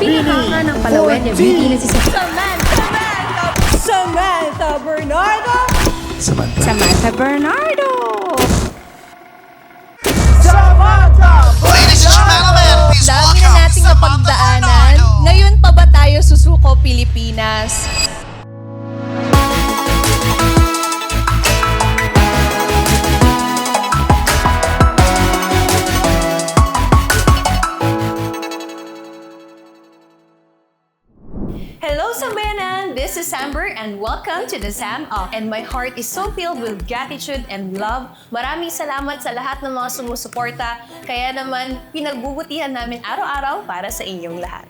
Minahanga ng Palawan niya, beauty na si Samantha Bernardo! Samantha Bernardo! Ladies and gentlemen, please Dami na nating napagdaanan. Ngayon pa ba tayo susuko, Pilipinas? Hello, Sambayanan! This is Amber and welcome to the Sam Off. And my heart is so filled with gratitude and love. Maraming salamat sa lahat ng mga sumusuporta. Kaya naman, pinagbubutihan namin araw-araw para sa inyong lahat.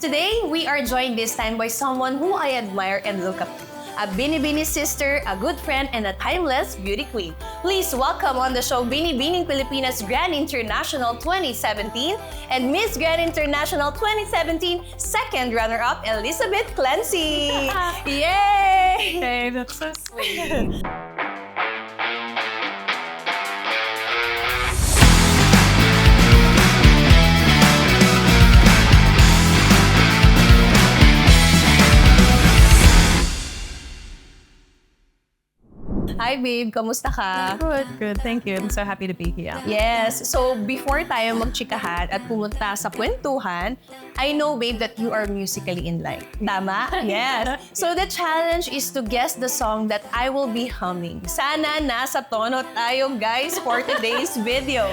Today, we are joined this time by someone who I admire and look up to. A Binibini sister, a good friend, and a timeless beauty queen. Please welcome on the show Binibining Pilipinas Grand International 2017 and Miss Grand International 2017 second runner-up Elizabeth Clenci. Yay! Hey, that's so sweet. Hi babe, kamusta ka? Good. Thank you. I'm so happy to be here. Yes. So, before tayo magchikahan at pumunta sa kwentuhan, I know, babe, that you are musically in line. Tama? Yes. So, the challenge is to guess the song that I will be humming. Sana nasa tono tayo, guys, for today's video.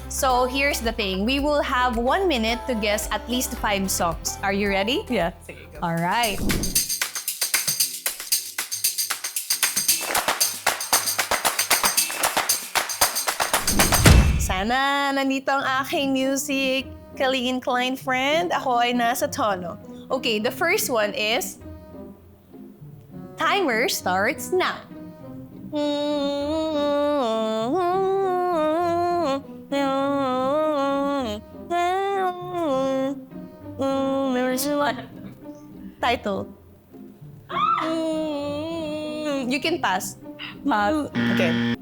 So, here's the thing. We will have 1 minute to guess at least 5 songs. Are you ready? Yeah. All right. Sana nandito ang aking musically inclined friend. Ako ay nasa tono. Okay, the first one is Timer Starts Now. Title. You can pass. Okay.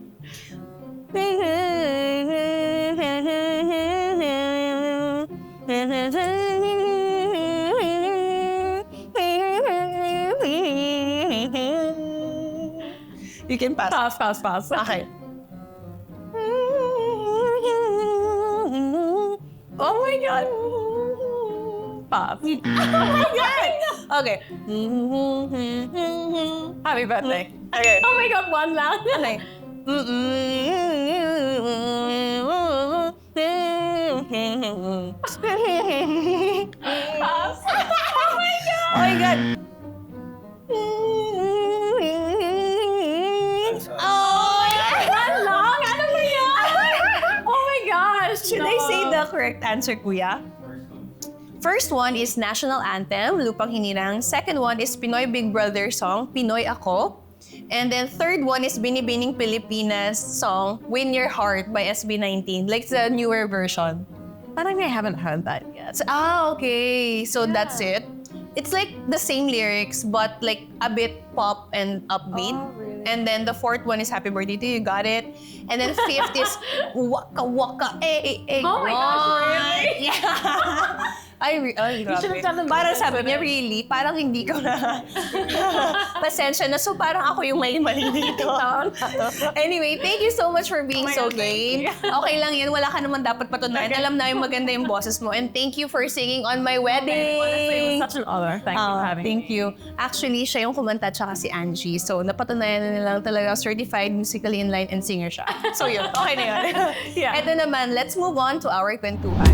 You can pass. Pass. Okay. Oh my God. Pass. Oh my God. Okay. Happy birthday. Okay. Oh my God, one lang. Okay. Pass. Oh my God. One lang? Ano ba yan? Oh my gosh. Should I say the correct answer, Kuya? First one is National Anthem, Lupang Hinirang. Second one is Pinoy Big Brother song, Pinoy Ako. And then third one is Binibining Pilipinas song, Win Your Heart by SB19, like the newer version. Parang I haven't heard that yet. So, okay. So that's it. It's like the same lyrics, but like a bit pop and upbeat. Oh, really? And then the fourth one is Happy Birthday to You, got it. And then fifth is Waka Waka Oh my gosh, really? Yeah. Ay, You should have done the Parang bonus sabi with niya, it. really? Parang hindi ko na. Pasensya na. So parang ako yung mali dito. Anyway, thank you so much for being Oh my so God, thank game. you. Okay lang yan. Wala ka naman dapat patunayan. Alam na yung maganda yung boses mo. And thank you for singing on my wedding. Honestly, it was such an honor. Thank you for having Thank me. you. Actually, siya yung kumanta tsaka si Angie. So, napatunayan na nilang talaga certified musically in line and singer siya. So yun, okay na yun. Yeah. Ito naman, let's move on to our kwentuhan.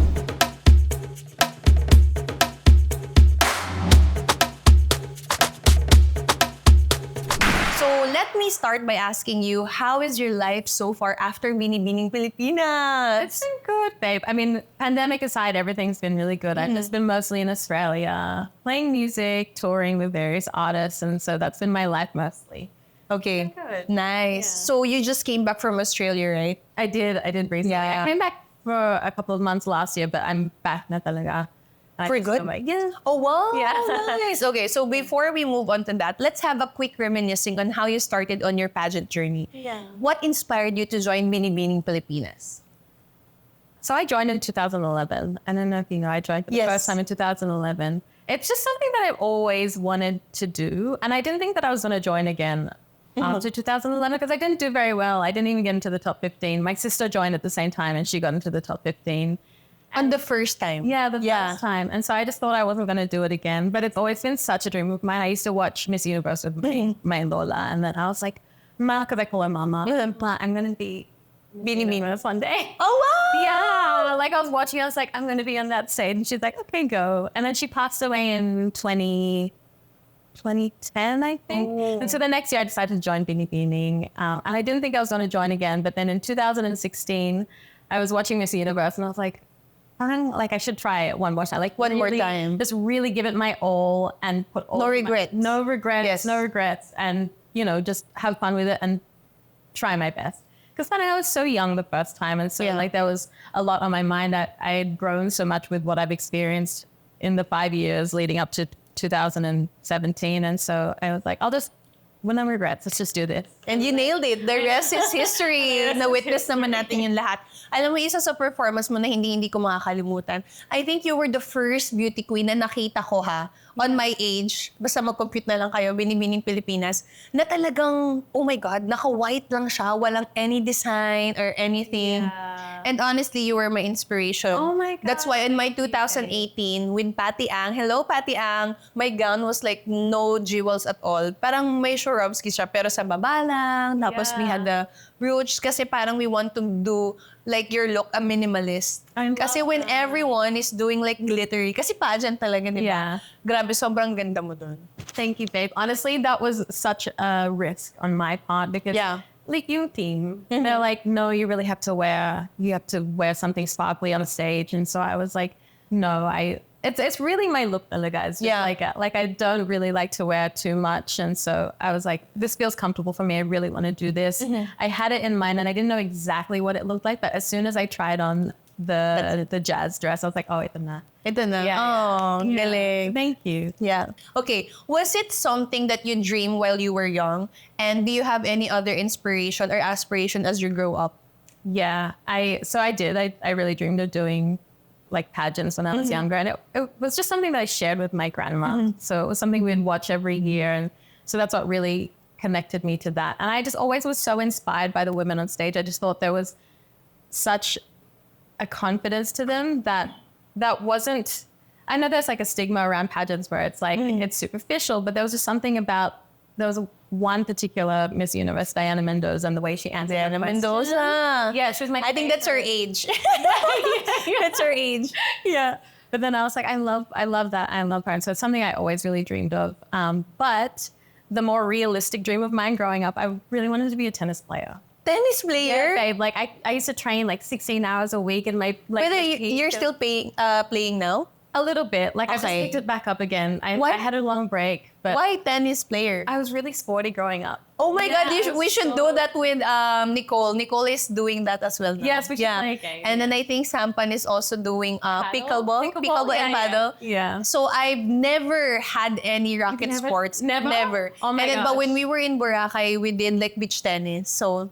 So, let me start by asking you, how is your life so far after Binibining Pilipinas? It's been good, babe. I mean, pandemic aside, everything's been really good. I've just been mostly in Australia, playing music, touring with various artists, and so that's been my life mostly. Okay, Good. nice. Yeah. So, you just came back from Australia, right? I did recently. Yeah. I came back for a couple of months last year, but I'm back na talaga. I For just good? feel like, yeah. Oh, wow. Yeah. Nice. Okay, so before we move on to that, let's have a quick reminiscing on how you started on your pageant journey. Yeah. What inspired you to join Binibining Pilipinas? So I joined in 2011. I don't know if you know, I joined for the first time in 2011. It's just something that I've always wanted to do. And I didn't think that I was going to join again after 2011 because I didn't do very well. I didn't even get into the top 15. My sister joined at the same time and she got into the top 15. On the first time? Yeah, the first time. And so I just thought I wasn't going to do it again. But it's always been such a dream of mine. I used to watch Miss Universe with my Lola. And then I was like, Ma, because I call her Mama, I'm going to be Universe one day. Oh, wow! Yeah. Like I was watching, I was like, I'm going to be on that stage. And she's like, okay, go. And then she passed away in 2010, I think. Oh. And so the next year I decided to join Beanie. And I didn't think I was going to join again. But then in 2016, I was watching Miss Universe and I was like, I should try it one more time. Like one more time. Just really give it my all and put all no regrets. No regrets. And, just have fun with it and try my best. Because I was so young the first time. And so there was a lot on my mind that I had grown so much with what I've experienced in the 5 years leading up to 2017. And so I was like, no regrets. Let's just do this. And you nailed it. The rest is history. Na-witness naman natin yung lahat. Alam mo, isa sa performance mo na hindi ko makakalimutan. I think you were the first beauty queen na nakita ko on my age, basta mag-compute na lang kayo, Binibining Pilipinas, na talagang, oh my God, naka-white lang siya, walang any design or anything. Yeah. And honestly, you were my inspiration. Oh my God. That's why in my 2018, with Patty Ang, hello Patty Ang, my gown was like no jewels at all. Parang may Swarovski siya, pero sa baba lang. Tapos we had the brooch kasi parang we want to do like your look a minimalist. Kasi when everyone is doing like glittery, kasi pageant talaga, di ba? Yeah. Grabe, sobrang ganda mo dun. Thank you, babe. Honestly, that was such a risk on my part because like you team, they're like, no, you really have to wear something sparkly on stage. And so I was like, no, it's really my look talaga. It's just like I don't really like to wear too much. And so I was like, this feels comfortable for me. I really want to do this. I had it in mind and I didn't know exactly what it looked like. But as soon as I tried on the jazz dress, I was like, oh, ito na. Ito na. Yeah. Oh, galing. Thank you. Yeah. Okay. Was it something that you dreamed while you were young? And do you have any other inspiration or aspiration as you grow up? Yeah. I did. I really dreamed of doing like pageants when I was younger. And it was just something that I shared with my grandma. So it was something we'd watch every year. And so that's what really connected me to that. And I just always was so inspired by the women on stage. I just thought there was such a confidence to them that wasn't, I know there's like a stigma around pageants where it's like, it's superficial, but there was just something about, there was one particular Miss Universe, Diana Mendoza, and the way she answered. Diana Mendoza. Yeah, she was my I think that's her age. That's her age. Yeah. But then I was like, I love that. I love her. And so it's something I always really dreamed of. But the more realistic dream of mine growing up, I really wanted to be a tennis player. Tennis player? Yeah, babe. Like I used to train like 16 hours a week and Whether you're still playing now? A little bit. Like I just picked it back up again. I had a long break. But why tennis player? I was really sporty growing up. Oh my God, we should do that with Nicole. Nicole is doing that as well now. Yes, we should play a game. And then I think Sampan is also doing pickleball and paddle. Yeah. So I've never had any racket sports. Never. Oh my gosh. But when we were in Boracay, we did like beach tennis. So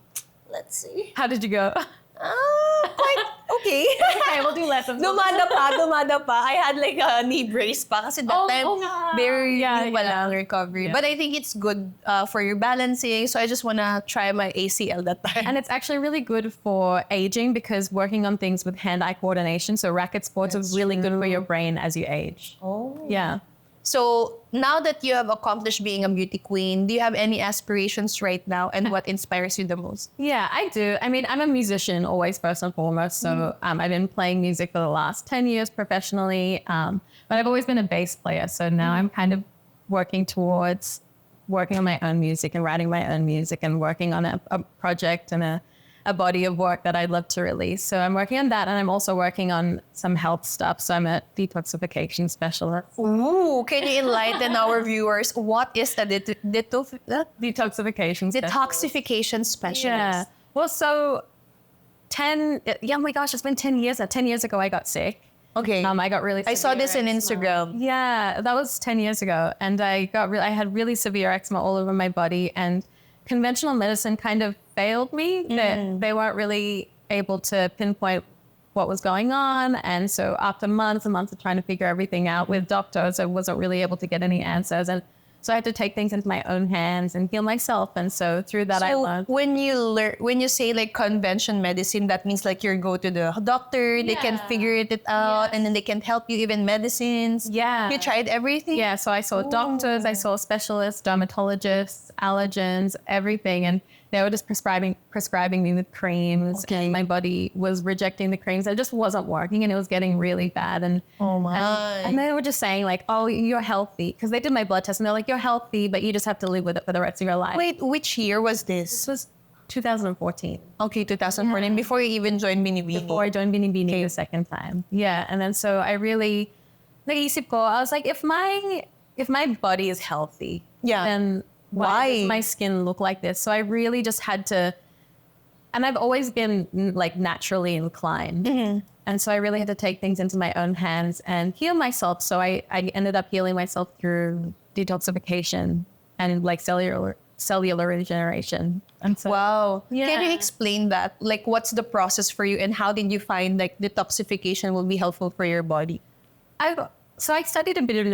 let's see. How did you go? Quite okay. Okay, we'll do lessons. Dumada pa. I had like a knee brace pa kasi that time very walang recovery. Yeah. But I think it's good for your balancing. So I just wanna try my ACL that time. And it's actually really good for aging because working on things with hand-eye coordination. So racket sports are really good for your brain as you age. Oh. Yeah. So now that you have accomplished being a beauty queen, do you have any aspirations right now and what inspires you the most? Yeah, I do. I mean, I'm a musician always first and foremost. So I've been playing music for the last 10 years professionally. But I've always been a bass player. So now I'm kind of working towards working on my own music and writing my own music and working on a project and a body of work that I'd love to release. So I'm working on that and I'm also working on some health stuff. So I'm a detoxification specialist. Ooh, can you enlighten our viewers? What is a Detoxification specialist. Detoxification specialist? Yeah. Well, so oh my gosh, it's been 10 years. 10 years ago, I got sick. Okay. I got really severe I saw this in Instagram. Yeah, that was 10 years ago. And I had really severe eczema all over my body and conventional medicine kind of failed me. They weren't really able to pinpoint what was going on. And so after months and months of trying to figure everything out with doctors, I wasn't really able to get any answers. And so I had to take things into my own hands and heal myself. And so through that, I learned. When you say like convention medicine, that means like you go to the doctor, they can figure it out, and then they can help you even medicines. Yeah. You tried everything? Yeah. So I saw doctors, I saw specialists, dermatologists, allergens, everything. And they were just prescribing me with creams. Okay. And my body was rejecting the creams. It just wasn't working, and it was getting really bad. And and they were just saying like, oh, you're healthy. Because they did my blood test and they're like, you're healthy, but you just have to live with it for the rest of your life. Wait, which year was this? This was 2014. Okay, 2014, before you even joined Binibini. Before I joined Binibini the second time. Yeah. And then so I really, naisip ko, I was like, if my body is healthy, then why does my skin look like this? So I really just had to, and I've always been like naturally inclined. And so I really had to take things into my own hands and heal myself. So I ended up healing myself through detoxification and like cellular regeneration. And so, wow. Yeah. Can you explain that? Like, what's the process for you, and how did you find like detoxification will be helpful for your body? So I studied a bit of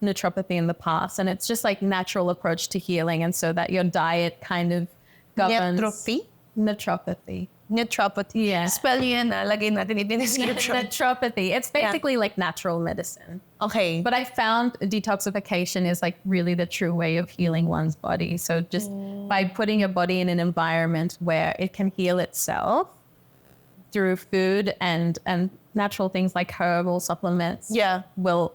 naturopathy in the past, and it's just like natural approach to healing, and so that your diet kind of governs. Naturopathy. Yeah. Spell yan, lagay natin in the description. Naturopathy. It's basically like natural medicine. Okay. But I found detoxification is like really the true way of healing one's body. So just by putting your body in an environment where it can heal itself through food and natural things like herbal supplements. Yeah.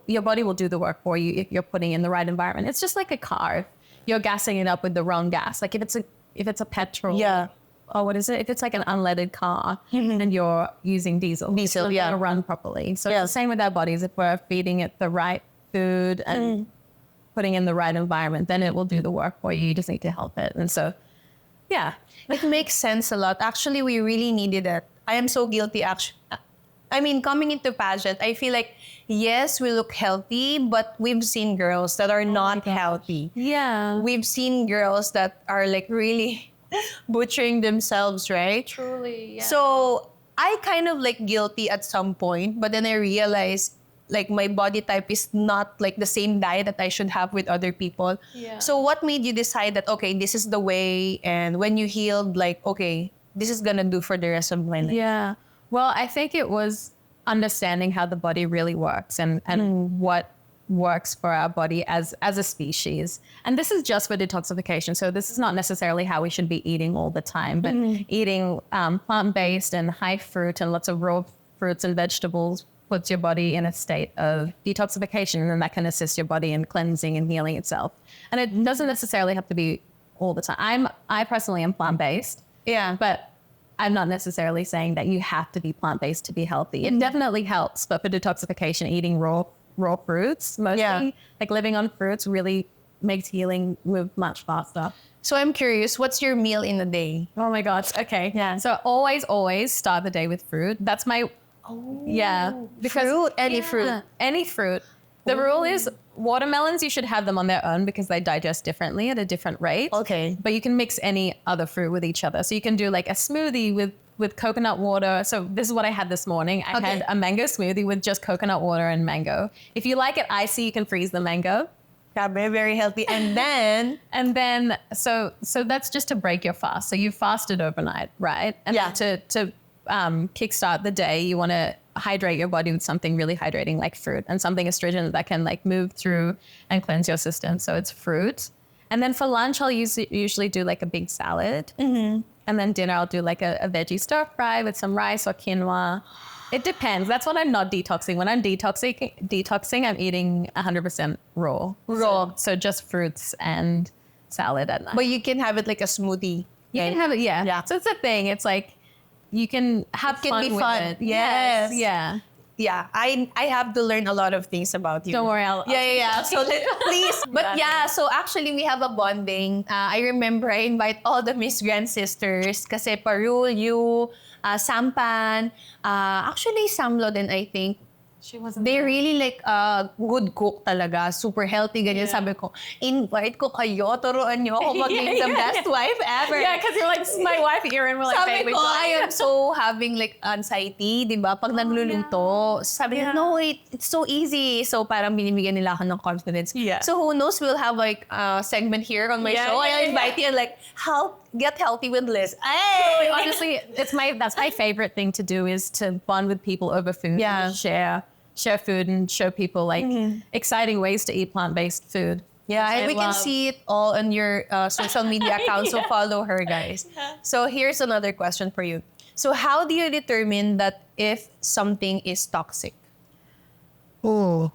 Your body will do the work for you if you're putting in the right environment. It's just like a car. If you're gassing it up with the wrong gas. Like if it's a petrol. Yeah. Or what is it? If it's like an unleaded car and you're using diesel, it's not gonna run properly. So it's the same with our bodies. If we're feeding it the right food and putting in the right environment, then it will do the work for you. You just need to help it. And so, yeah. It makes sense a lot. Actually, we really needed it. I am so guilty, actually. I mean, coming into pageant, I feel like, yes, we look healthy, but we've seen girls that are not healthy. Yeah. We've seen girls that are like really butchering themselves, right? Truly, yeah. So I kind of like guilty at some point, but then I realized like my body type is not like the same diet that I should have with other people. Yeah. So what made you decide that, okay, this is the way, and when you healed, like, okay, this is gonna do for the rest of my life? Yeah. Well, I think it was understanding how the body really works and what works for our body as a species. And this is just for detoxification. So this is not necessarily how we should be eating all the time, but eating plant-based and high fruit and lots of raw fruits and vegetables puts your body in a state of detoxification, and that can assist your body in cleansing and healing itself. And it doesn't necessarily have to be all the time. I personally am plant-based. Yeah. But I'm not necessarily saying that you have to be plant-based to be healthy. It definitely helps, but for detoxification, eating raw fruits mostly, like living on fruits, really makes healing move much faster. So I'm curious, what's your meal in a day? Oh my gosh. Okay. Yeah. So always start the day with fruit. That's my, Fruit? Any fruit? Any fruit. The rule is watermelons, you should have them on their own because they digest differently at a different rate. Okay. But you can mix any other fruit with each other. So you can do like a smoothie with coconut water. So this is what I had this morning. I had a mango smoothie with just coconut water and mango. If you like it icy, you can freeze the mango. Yeah, very, very healthy. And then so that's just to break your fast. So you fasted overnight, right? And to kickstart the day, you want to hydrate your body with something really hydrating like fruit and something astringent that can like move through and cleanse your system. So it's fruit. And then for lunch, I'll usually do like a big salad. And then dinner, I'll do like a veggie stir fry with some rice or quinoa. It depends. That's when I'm not detoxing. When I'm detoxing, I'm eating 100% raw. So just fruits and salad at night. but you can have it like a smoothie. You can have it, yeah. So it's a thing. It's like you can have It can fun be with fun. it. Yes. Yeah. Yeah, I have to learn a lot of things about you. Don't worry, I'll So please. But yeah, so actually we have a bonding. I remember I invite all the Miss Grand Sisters kasi Parul, you, Sampan, actually Samlo din I think. They really like good cook talaga, super healthy, ganyan. Sabi ko, invite ko kayo, turuan niyo ako maging the best wife ever. Yeah, because you're like, my wife here, and we're like, Sabi babe, ko, I am so having like anxiety, di ba? Pag nagluluto. Sabi niya, no, it's so easy. So parang binibigyan nila ako ng confidence. Yeah. So who knows, we'll have like a segment here on my show. I'll invite you and like, get healthy with Liz. Hey! Honestly, that's my favorite thing to do is to bond with people over food. Yeah. And share food and show people like exciting ways to eat plant-based food. Yeah, and we can see it all on your social media accounts, so follow her, guys. So here's another question for you. So how do you determine that if something is toxic? Oh.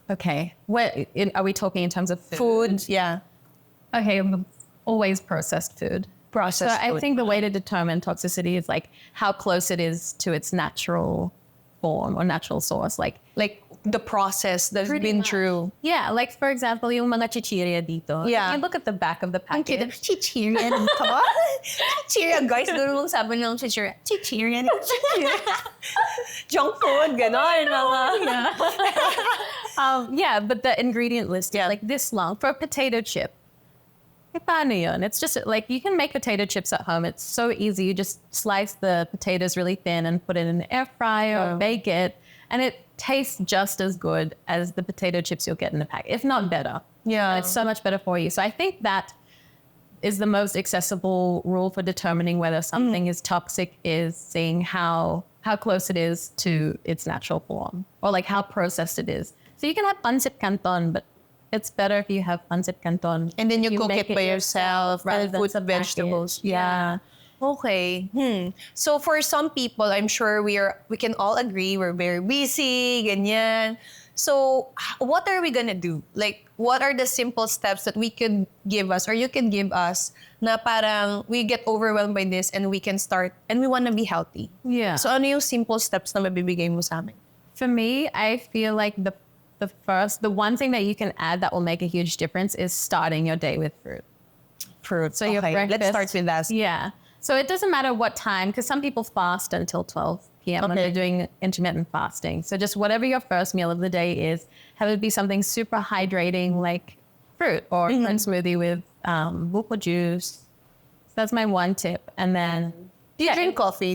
Okay. Are we talking in terms of Food, yeah. Okay, always processed food. Processed food. I think the way to determine toxicity is like how close it is to its natural form or natural source. Like the process that's been through. Yeah, like for example, yung mga chichirya dito. Yeah. If you look at the back of the packet. Chichirya dito. Chichirya, guys. Doon mong sabi ng chichirya. Chichirya. Junk food, gano'n. Yeah, but the ingredient list is like this long. For a potato chip, paano yun? It's just like you can make potato chips at home. It's so easy. You just slice the potatoes really thin and put it in the air fryer or bake it. And it tastes just as good as the potato chips you'll get in the pack, if not better. Yeah. And it's so much better for you. So I think that is the most accessible rule for determining whether something is toxic, is seeing how close it is to its natural form or like how processed it is. So you can have pancit canton, but it's better if you have pancit canton. And then you cook it by yourself rather than put vegetables. Yeah. Okay. So for some people, I'm sure we can all agree we're very busy, ganyan. So what are we gonna do? Like, what are the simple steps that we could give us or you can give us na parang we get overwhelmed by this and we can start and we wanna be healthy? Yeah. So ano yung simple steps na mabibigay mo sa amin? For me, I feel like the one thing that you can add that will make a huge difference is starting your day with fruit. Fruit. So your breakfast. Let's start with that. Yeah. So it doesn't matter what time, because some people fast until 12 p.m. when they're doing intermittent fasting. So just whatever your first meal of the day is, have it be something super hydrating like fruit or a smoothie with buko juice. So that's my one tip. And then Do you drink coffee?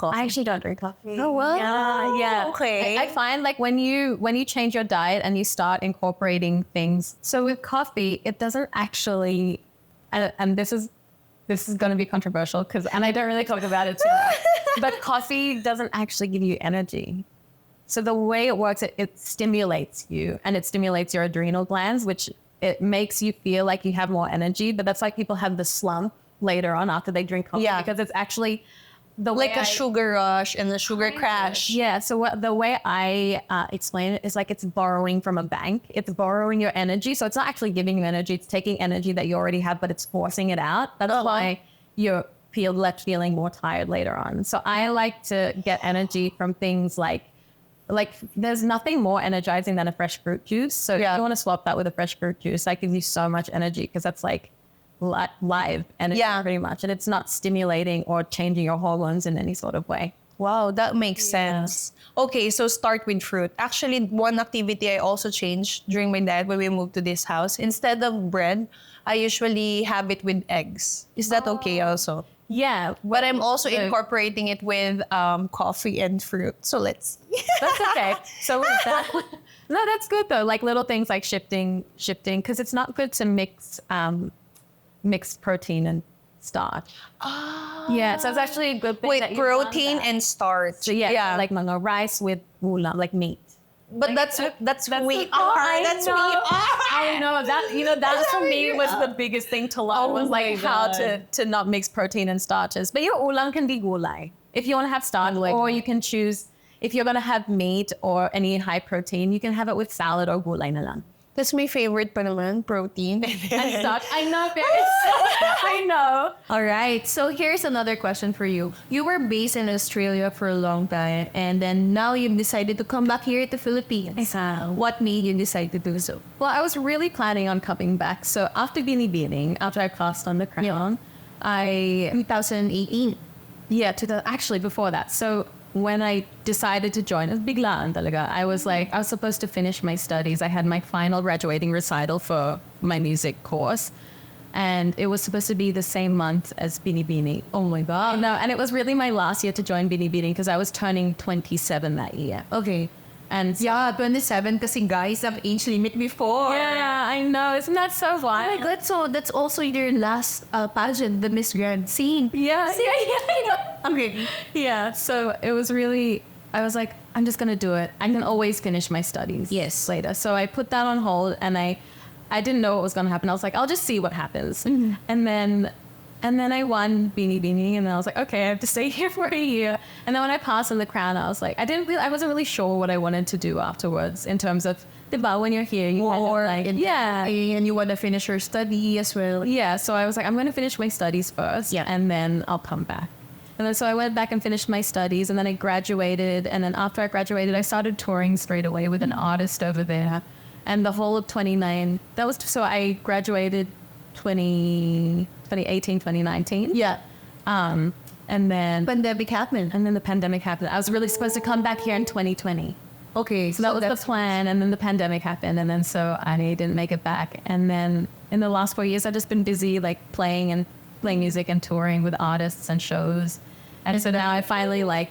I actually don't drink coffee. Oh, what? Yeah. Okay. I find like when you change your diet and you start incorporating things. So with coffee, it doesn't actually, and this is going to be controversial and I don't really talk about it too much, but coffee doesn't actually give you energy. So the way it works, it stimulates you and it stimulates your adrenal glands, which it makes you feel like you have more energy. But that's why people have the slump later on after they drink coffee, because it's actually like a sugar rush and a sugar crash. Yeah. So the way I explain it is like it's borrowing from a bank. It's borrowing your energy. So it's not actually giving you energy. It's taking energy that you already have, but it's forcing it out. That's why you're left feeling more tired later on. So I like to get energy from things like there's nothing more energizing than a fresh fruit juice. So if you want to swap that with a fresh fruit juice, that gives you so much energy because that's like live energy pretty much. And it's not stimulating or changing your hormones in any sort of way. Wow, that makes sense. Okay, so start with fruit. Actually, one activity I also changed during my diet when we moved to this house. Instead of bread, I usually have it with eggs. Is that okay also? Yeah. But I'm also incorporating it with coffee and fruit. So let's see. That's okay. So with that, no, that's good though. Like little things like shifting, because it's not good to mix mixed protein and starch. Yeah, so it's actually a good thing. Wait, protein and starch. So like mga rice with ulam, like meat. But that's who we are. That's who we are. I know that for me was the biggest thing to learn was like how to not mix protein and starches. But your ulam can be gulay if you want to have starch, or you can choose if you're gonna have meat or any high protein, you can have it with salad or gulay na lang. That's my favorite pa naman, protein. And starch. I know, I know. All right. So here's another question for you. You were based in Australia for a long time, and then now you've decided to come back here to the Philippines. What made you decide to do so? Well, I was really planning on coming back. So after binibining, after I passed on the crown, 2018. Yeah, actually before that. So when I decided to join, it was biglaan talaga. I was supposed to finish my studies. I had my final graduating recital for my music course. And it was supposed to be the same month as Binibini. Oh my God. No, and it was really my last year to join Binibini because I was turning 27 that year. Okay. And yeah, 27 kasi guys have age limit before. Yeah, I know. Isn't that so wild? Oh my God, so that's also your last pageant, the Miss Grand scene. Yeah. Okay. Yeah, so it was really, I was like, I'm just going to do it. I can always finish my studies later. So I put that on hold and I didn't know what was going to happen. I was like, I'll just see what happens. Mm-hmm. And then I won Bini, and then I was like, okay, I have to stay here for a year. And then when I passed in the crown, I was like, I wasn't really sure what I wanted to do afterwards in terms of, when you're here, you and you want to finish your study as well. Yeah, so I was like, I'm going to finish my studies first, and then I'll come back. And then so I went back and finished my studies, and then I graduated. And then after I graduated, I started touring straight away with an artist over there. And the whole of 29, so I graduated 2018, 2019. Yeah. And then pandemic happened. And then the pandemic happened. I was really supposed to come back here in 2020. Okay. So that was the plan. And then the pandemic happened. And then so I didn't make it back. And then in the last 4 years, I've just been busy like playing music and touring with artists and shows. And so now I finally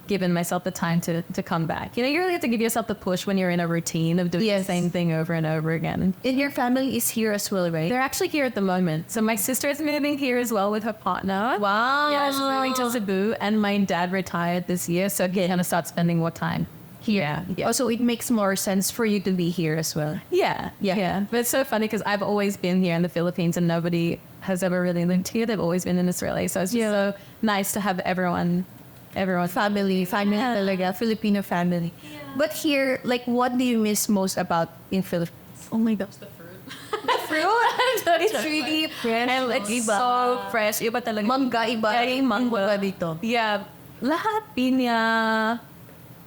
given myself the time to come back. You know, you really have to give yourself the push when you're in a routine of doing the same thing over and over again. And your family is here as well, right? They're actually here at the moment. So my sister is moving here as well with her partner. Wow. Yeah, she's moving to Cebu. And my dad retired this year, so he's gonna start spending more time here. Yeah. Also, it makes more sense for you to be here as well. Yeah. But it's so funny because I've always been here in the Philippines and nobody has ever really lived here. They've always been in Australia. So it's just so nice to have everyone family talaga, Filipino family. Yeah. But here, what do you miss most about in Philippines? Oh my gosh, the fruit. The fruit? It's really fresh. And it's so fresh. Iba talaga. Mangga, iba. Yeah, mango. Dito. Yeah. Lahat pinya.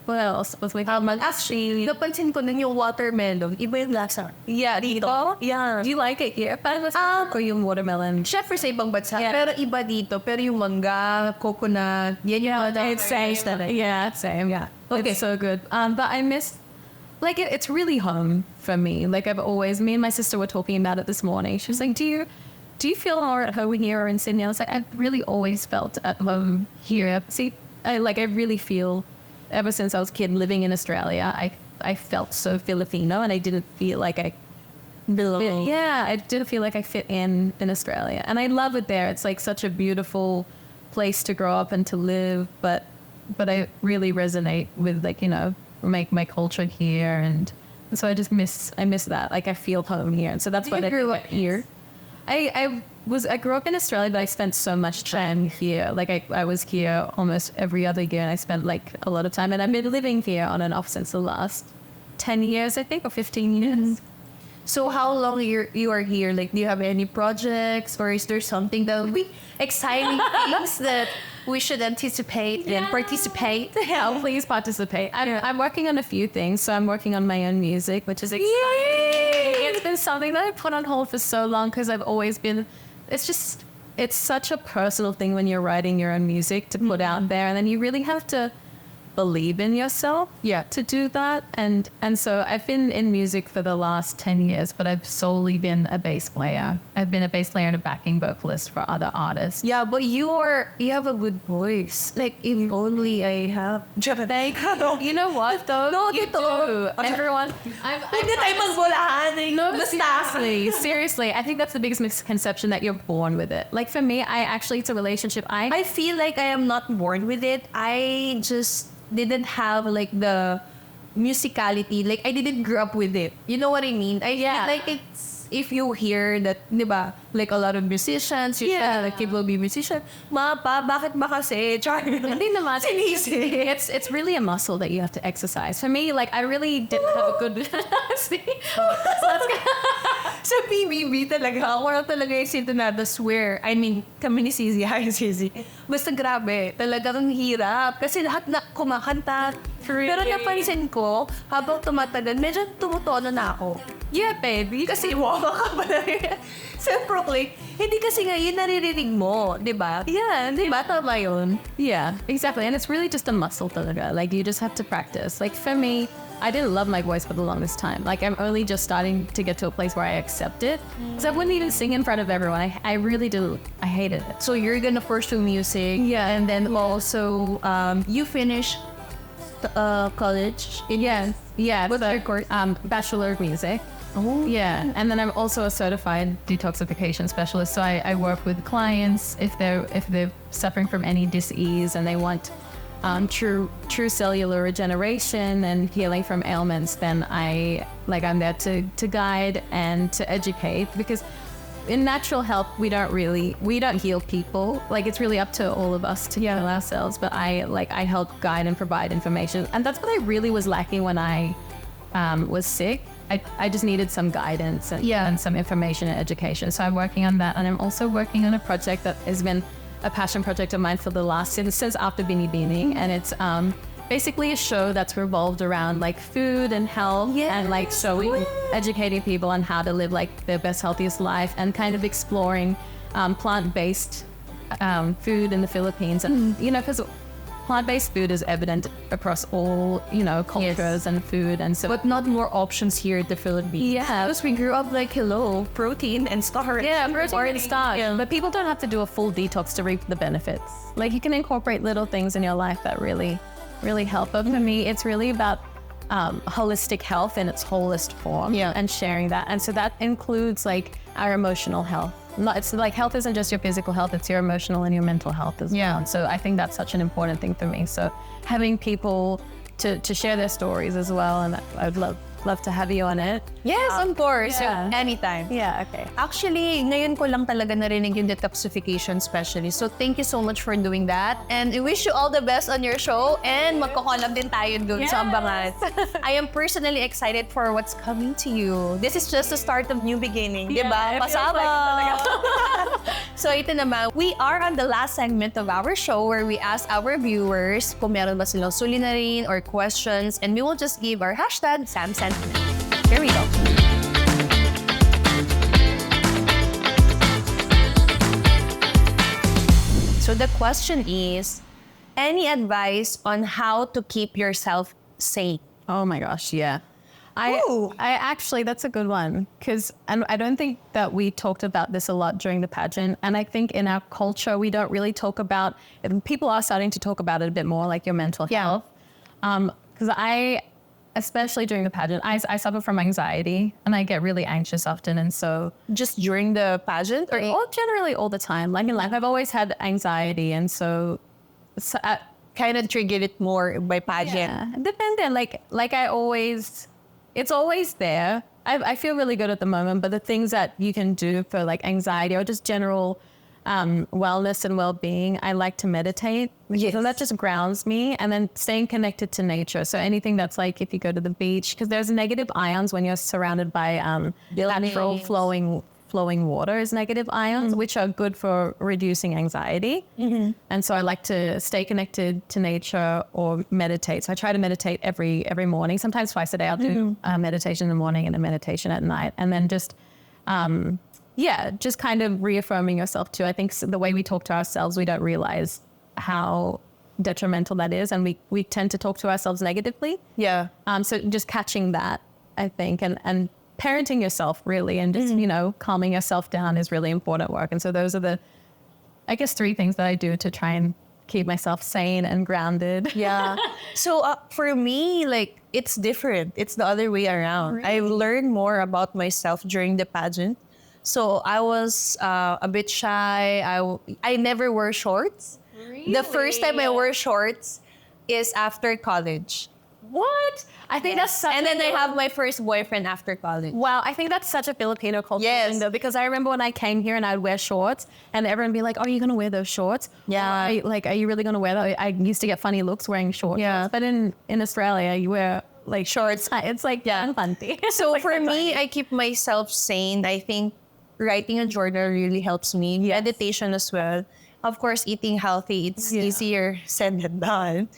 What else? Was actually, napansin ko nun yung watermelon. Iba yung lasa. Yeah, dito? Yeah. Do you like it here? Parang ko yung watermelon. Syempre sa ibang bansa. Yeah. Pero iba dito. Pero yung mangga, coconut, yan yung it's same. Yeah, same. Yeah. Okay. It's so good. But I miss, it's really home for me. I've always, me and my sister were talking about it this morning. She was like, do you feel more at home here or in Sydney? I was like, I've really always felt at home here. See, I really feel, ever since I was a kid living in Australia, I felt so Filipino and I didn't feel like I belonged. Yeah, I didn't feel like I fit in Australia. And I love it there. It's such a beautiful place to grow up and to live, but I really resonate with my culture here, and so I miss that. I feel home here. And so that's what I grew up here. I grew up in Australia, but I spent so much time here. I was here almost every other year, and I spent a lot of time. And I've been living here on and off since the last 10 years, I think, or 15 years. Mm-hmm. So how long you are here? Do you have any projects, or is there something that exciting things that we should anticipate and participate? Yeah, please participate. I'm working on a few things. So I'm working on my own music, which is exciting. Yay! It's been something that I put on hold for so long because I've always been, it's such a personal thing when you're writing your own music to put out there. And then you really have to believe in yourself to do that. And so I've been in music for the last 10 years, but I've solely been a bass player. I've been a bass player and a backing vocalist for other artists. Yeah, but you have a good voice. If only I have. You know what though? No, you do. Everyone. Seriously, I think that's the biggest misconception, that you're born with it. For me, it's a relationship. I feel like I am not born with it. I just didn't have the musicality. I didn't grow up with it. You know what I mean? It's, if you hear that, diba, a lot of musicians, you kid will be musician. Bakit ba kasi? Hindi naman. It's really a muscle that you have to exercise. For me, I really didn't have a good... So PBB talaga. Ako lang talaga yung sintonado swear. I mean, kami ni Sisi. Hi, Sisi. Basta grabe. Talagang hirap. Kasi lahat na kumakanta. Pero napansin ko, habang tumatagal, medyo tumutono na ako. Yeah, baby. Kasi waka ka pa na rin. Self-proclaim. Hindi kasi nga yun naririnig mo, di ba? Yeah, Di ba? Tama yun. yeah, exactly. And it's really just a muscle talaga. Like, you just have to practice. Like, for me, I didn't love my voice for the longest time. Like, I'm only just starting to get to a place where I accept it. So I wouldn't even sing in front of everyone. I really did. I hated it. So you're gonna pursue music. Yeah. And then also, you finish college. Yes. Yeah. What's your course? Bachelor of Music. Oh. Yeah. And then I'm also a certified detoxification specialist. So I work with clients if they're suffering from any disease and they want true cellular regeneration and healing from ailments, then I'm there to guide and to educate, because in natural health we don't heal people. Like, it's really up to all of us to heal ourselves, but I help guide and provide information, and that's what I really was lacking when I was sick. I just needed some guidance and some information and education. So I'm working on that, and I'm also working on a project that has been a passion project of mine for the last since after Bini Bini, and it's basically a show that's revolved around like food and health, and like showing, educating people on how to live like their best, healthiest life, and kind of exploring plant-based food in the Philippines, and because plant-based food is evident across all cultures and food, and so But not more options here in the Philippines. yeah. Because we grew up like, protein and starch. Yeah, protein and starch. Yeah. But people don't have to do a full detox to reap the benefits. Like, you can incorporate little things in your life that really, really help. But for me, it's really about holistic health in its wholest form, and sharing that. And so that includes like our emotional health. It's like health isn't just your physical health, it's your emotional and your mental health as well. And so I think that's such an important thing for me. So having people to share their stories as well, and I'd love to have you on it. Yes, of course. yeah. So, anytime. Yeah, okay. Actually, ngayon ko lang talaga narinig yung detoxification specialist. So, thank you so much for doing that. And I wish you all the best on your show. And magko-collab din tayo dun sa Abangan. I am personally excited for what's coming to you. This is just the start of new beginning. Yeah, diba? it feels like Pasabog! So, ito naman. We are on the last segment of our show where we ask our viewers kung meron ba silang suliranin or questions. And we will just give our hashtag #SamSentiment. Here we go. So the question is, any advice on how to keep yourself sane? Oh my gosh, yeah. Ooh. I actually, that's a good one, because I don't think that we talked about this a lot during the pageant, and I think in our culture we don't really talk about, people are starting to talk about it a bit more, like your mental health. Because especially during the pageant, I suffer from anxiety, and I get really anxious often, and so Just during the pageant? Or generally all the time, like in life, I've always had anxiety, and so kind of triggered it more by pageant? yeah, dependent. Like I always, it's always there. I feel really good at the moment, but the things that you can do for like anxiety or just general wellness and well-being, I like to meditate. Yes. So that just grounds me, and then staying connected to nature. So anything that's like, if you go to the beach, because there's negative ions when you're surrounded by natural flowing water is negative ions, which are good for reducing anxiety. And so I like to stay connected to nature or meditate. So I try to meditate every morning, sometimes twice a day. I'll do meditation in the morning and a meditation at night. And then just kind of reaffirming yourself too. I think the way we talk to ourselves, we don't realize how detrimental that is. And we tend to talk to ourselves negatively. Yeah. So just catching that, I think, and parenting yourself really, and just, calming yourself down is really important work. And so those are the, I guess, 3 things that I do to try and keep myself sane and grounded. Yeah. So for me, like, it's different. It's the other way around. Really? I've learned more about myself during the pageant. So I was a bit shy. I never wore shorts. Really? The first time I wore shorts is after college. What? I think that's such And then I have my first boyfriend after college. Wow, I think that's such a Filipino culture thing, though, because I remember when I came here and I'd wear shorts, and everyone would be like, "Oh, are you gonna wear those shorts?" Yeah. Are you really gonna wear that? I used to get funny looks wearing shorts. Yeah. But in Australia, you wear like shorts. It's like funny. So for me, I keep myself sane. I think writing a journal really helps me. Meditation as well. Of course, eating healthy, it's easier said than done.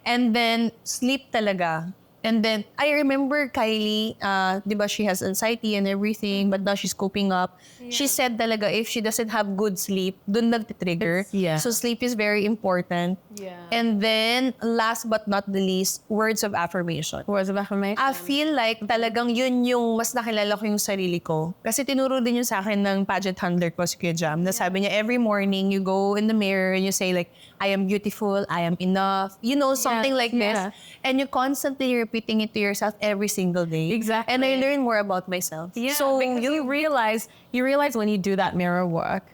And then sleep talaga. And then, I remember Kylie, di ba, she has anxiety and everything, but now she's coping up. Yeah. She said talaga, if she doesn't have good sleep, dun nagtitrigger. Yeah. So sleep is very important. Yeah. And then, last but not the least, words of affirmation. Words of affirmation. I feel like talagang yun yung mas nakilala ko yung sarili ko. Kasi tinuro din yun sa akin ng pageant handler ko, si Kuya Jam, na sabi niya, every morning, you go in the mirror and you say like, I am beautiful, I am enough, you know, something like this. And you constantly repeating it to yourself every single day. Exactly. And I learn more about myself. Yeah, so you realize when you do that mirror work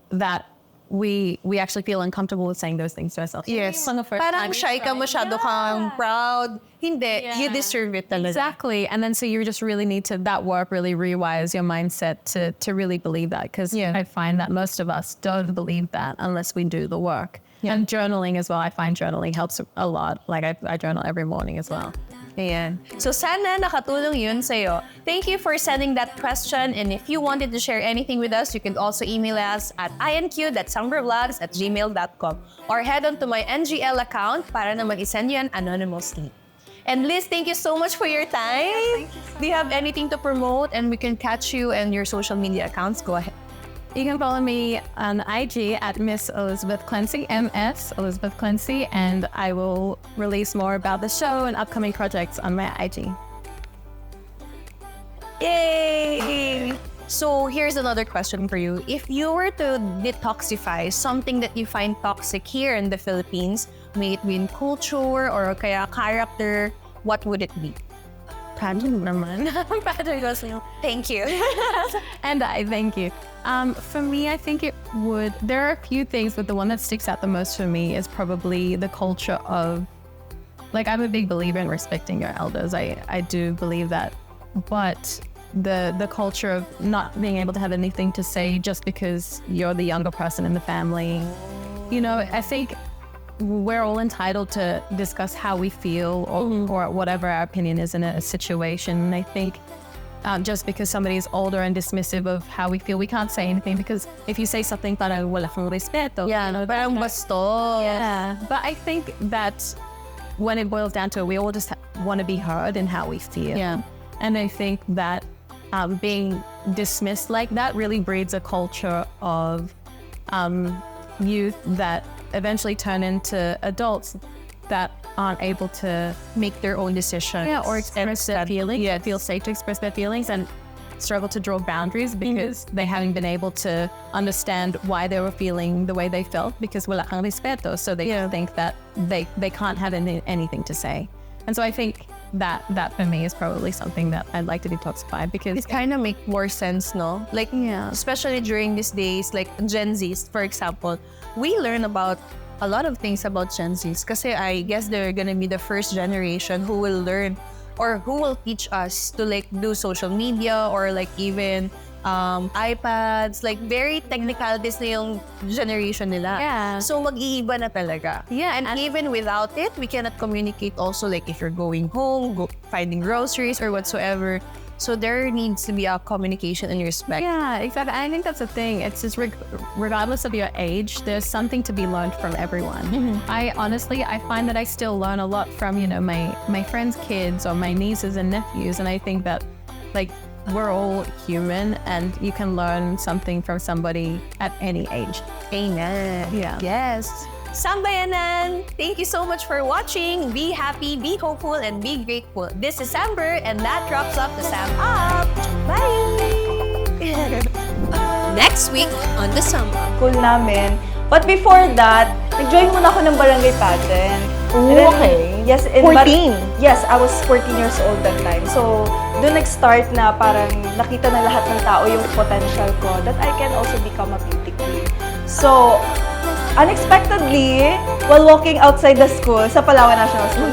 that we actually feel uncomfortable with saying those things to ourselves. Yes. Parang shy ka, masyado kang proud. Hindi, you deserve it talaga. Exactly. And then so you just really need to, that work really rewires your mindset to really believe that. Because I find that most of us don't believe that unless we do the work. Yeah. And journaling as well. I find journaling helps a lot. Like I journal every morning as well. Ayan. So sana nakatulong yun sa'yo. Thank you for sending that question. And if you wanted to share anything with us, you can also email us at inq.sambervlogs@gmail.com or head on to my NGL account para naman isend yan anonymously. And Liz, thank you so much for your time. Thank you so Do you have anything to promote and we can catch you and your social media accounts? Go ahead. You can follow me on IG at Miss Elizabeth Clenci, MS Elizabeth Clenci, and I will release more about the show and upcoming projects on my IG. Yay! So here's another question for you. If you were to detoxify something that you find toxic here in the Philippines, may it be in culture or kaya character, what would it be? Pageant naman. Pageant goes, thank you. And I thank you. For me, I think it would, there are a few things, but the one that sticks out the most for me is probably the culture of, like, I'm a big believer in respecting your elders. I do believe that. But the culture of not being able to have anything to say just because you're the younger person in the family. You know, I think we're all entitled to discuss how we feel or whatever our opinion is in a situation. And I think just because somebody is older and dismissive of how we feel, we can't say anything, because if you say something, parang wala kang respeto. Yeah, no, parang bastos. Yeah, but I think that when it boils down to it, we all just want to be heard in how we feel. Yeah. And I think that being dismissed like that really breeds a culture of youth that eventually turn into adults that aren't able to make their own decisions. Yeah, or express their feelings. Yeah, feel safe to express their feelings and struggle to draw boundaries because they haven't been able to understand why they were feeling the way they felt, because wala kang respeto, so they think that they can't have anything to say. And so I think that for me is probably something that I'd like to detoxify, because it kind of make more sense, no? Like, especially during these days, like Gen Zs, for example, we learn about a lot of things about Gen Zs, kasi I guess they're gonna be the first generation who will learn or who will teach us to like do social media or like even iPads, like very technicalities na yung generation nila. Yeah. So mag-iiba na talaga. Yeah. And even without it, we cannot communicate also, like if you're going home, finding groceries or whatsoever. So there needs to be a communication and respect. Yeah, exactly. I think that's the thing. It's just regardless of your age, there's something to be learned from everyone. I find that I still learn a lot from, you know, my friends' kids or my nieces and nephews. And I think that, like, we're all human and you can learn something from somebody at any age. Amen. Yeah. Yes. Sambayanan! Thank you so much for watching. Be happy, be hopeful, and be grateful. This is Amber, and that wraps up the Sam Up. Bye! Next week on the Sam Up. School namin. But before that, nag-join muna ako ng barangay pageant. Oh, okay. Yes, 14? Yes, I was 14 years old that time. So, doon nag-start na parang nakita ng lahat ng tao yung potential ko that I can also become a beauty queen. So, unexpectedly, while walking outside the school, sa Palawan National School,